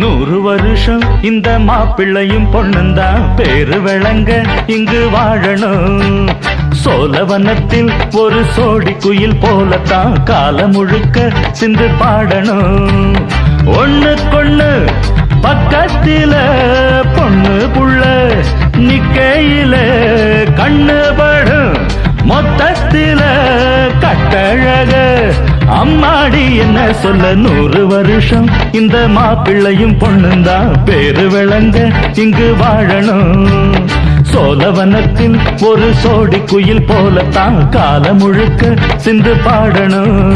100 வருஷம் இந்த மாப்பிள்ளையும் பொண்ணுந்தான் பேரு விளங்க இங்கு வாழணும். சோழவனத்தில் ஒரு சோடி குயில் போலத்தான் காலம் முழுக்க சிந்து பாடணும். ஒண்ணுக்கொண்ணு பக்கத்தில பொண்ணு புள்ள நிக்கையில கண்ணு படும் மொத்தத்தில கட்டழக அம்மாடி என்ன சொல்ல. 100 வருஷம் இந்த மாப்பிள்ளையும் பொண்ணுந்தான் பேரு விளங்க இங்கு வாழணும். சோழவனத்தில் ஒரு சோடி குயில் போலத்தான் காலம் முழுக்க சிந்து பாடணும்.